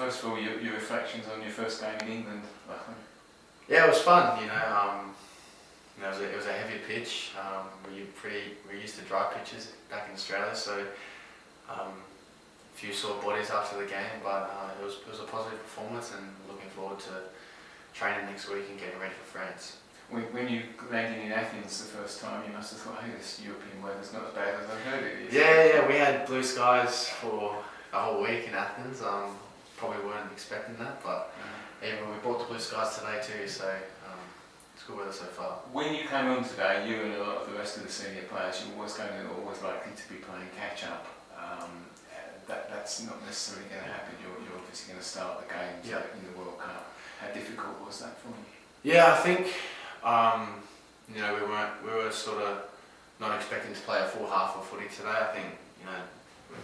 first of all, your reflections on your first game in England, Lachlan? Yeah, it was fun. It was a heavy pitch. We're used to dry pitches back in Australia, so a few sore bodies after the game, but it was a positive performance, and looking forward to training next week and getting ready for France. When you landed in Athens the first time, you must have thought, hey, this European weather's not as bad as I've heard it is. Yeah, we had blue skies for a whole week in Athens. Probably weren't expecting that, but even we brought the blue skies today too, so it's good weather so far. When you came on today, you and a lot of the rest of the senior players, you're always likely to be playing catch up. That's not necessarily going to happen. You're obviously going to start the games in the World Cup. How difficult was that for you? Yeah, I think we were sort of not expecting to play a full half of footy today. I think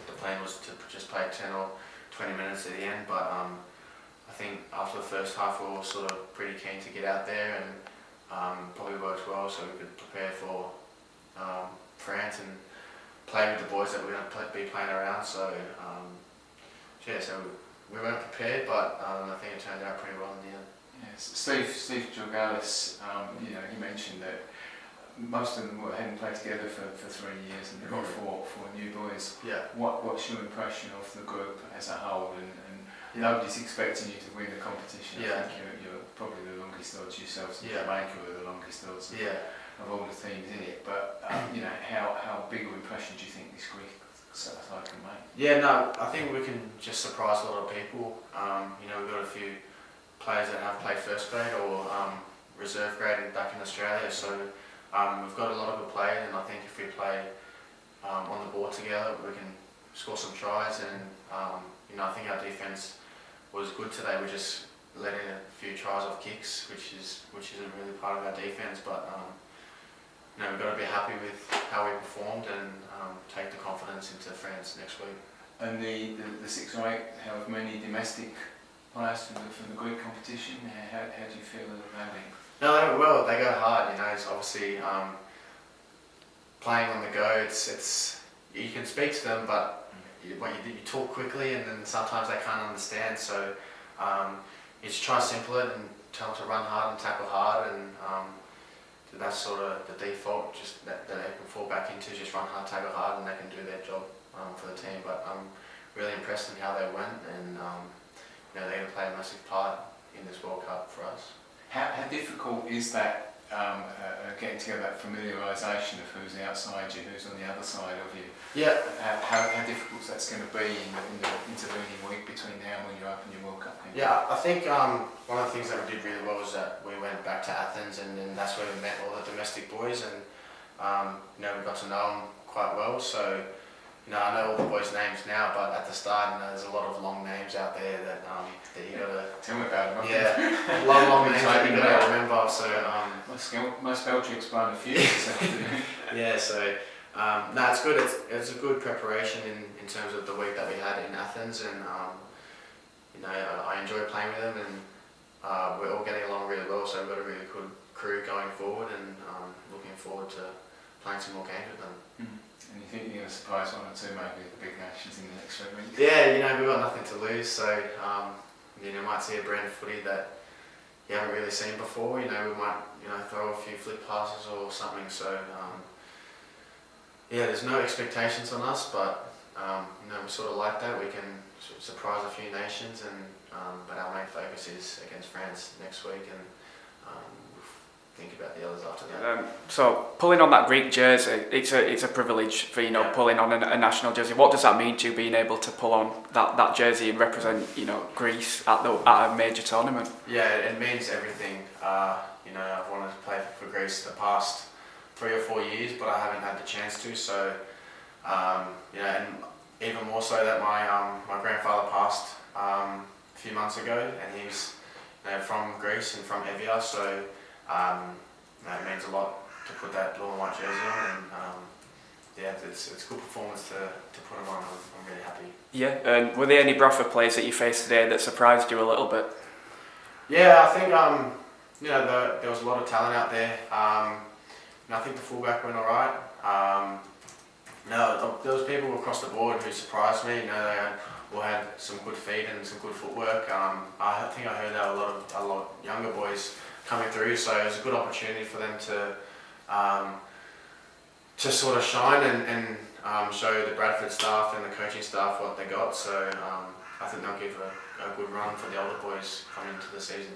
the plan was to just play 10 or 20 minutes at the end, but I think after the first half we were sort of pretty keen to get out there, and probably worked well so we could prepare for France and play with the boys that we're going to be playing around. So so we weren't prepared, but I think it turned out pretty well in the end. Yes. Steve Jorgalis, he mentioned that most of them hadn't played together for 3 years, and they've got four new boys. Yeah. What's your impression of the group as a whole? And nobody's expecting you to win the competition. Yeah. I think you're probably the longest odds yourselves. Yeah. Jamaica are the longest odds of all the teams in it. But how big an impression do you think this Greek side can make? Yeah, no, I think we can just surprise a lot of people. We've got a few players that have played first grade or reserve grade back in Australia, so we've got a lot of good players, and I think if we play on the board together, we can score some tries. And I think our defence was good today. We just let in a few tries off kicks, which isn't really part of our defence, but we've got to be happy with how we performed and take the confidence into France next week. And the 6 or 8, how many domestic players from the Greek competition? How do you feel about it? No, they go hard. It's obviously playing on the go. It's you can speak to them, but you talk quickly, and then sometimes they can't understand. So you just try to simple it and tell them to run hard and tackle hard, and that's sort of the default. Just that they can fall back into, just run hard, tackle hard, and they can do their job for the team. But I'm really impressed in how they went, and they're going to play a massive part in this World Cup for us. How difficult is that getting together, that familiarisation of who's outside you, who's on the other side of you? Yeah. How difficult that's going to be in the intervening week between now and when you open your World Cup game? Yeah, I think one of the things that we did really well was that we went back to Athens, and then that's where we met all the domestic boys, and we got to know them quite well. So I know all the boys' names now, but at the start, there's a lot of long names out there that you gotta tell me about them. Yeah, long names that you gotta remember. So my spell check's blown a few. Yeah, so it's good. It's a good preparation in terms of the week that we had in Athens, and I enjoy playing with them, and we're all getting along really well. So we've got a really good crew going forward, and looking forward to playing some more games with them. And you think you're going to surprise one or two maybe the big nations in the next 3 weeks? Yeah, we've got nothing to lose, so might see a brand of footy that you haven't really seen before. We might throw a few flick passes or something. So there's no expectations on us, but we sort of like that. We can surprise a few nations, and but our main focus is against France next week, and think about the others after that. So pulling on that Greek jersey, it's a privilege for pulling on a national jersey. What does that mean to you, being able to pull on that jersey and represent Greece at a major tournament? Yeah, it means everything. I've wanted to play for Greece the past 3 or 4 years, but I haven't had the chance to. So and even more so that my grandfather passed a few months ago, and he's from Greece and from Evia, so. It means a lot to put that blue and white jersey on, and it's a good performance to put them on. I'm really happy. Yeah, and were there any Bradford players that you faced today that surprised you a little bit? Yeah, I think there was a lot of talent out there. I think the fullback went alright. there was people across the board who surprised me. You know, they all had some good feet and some good footwork. I think I heard that a lot younger boys coming through, so it was a good opportunity for them to sort of shine and show the Bradford staff and the coaching staff what they got. So I think they'll give a good run for the older boys coming into the season.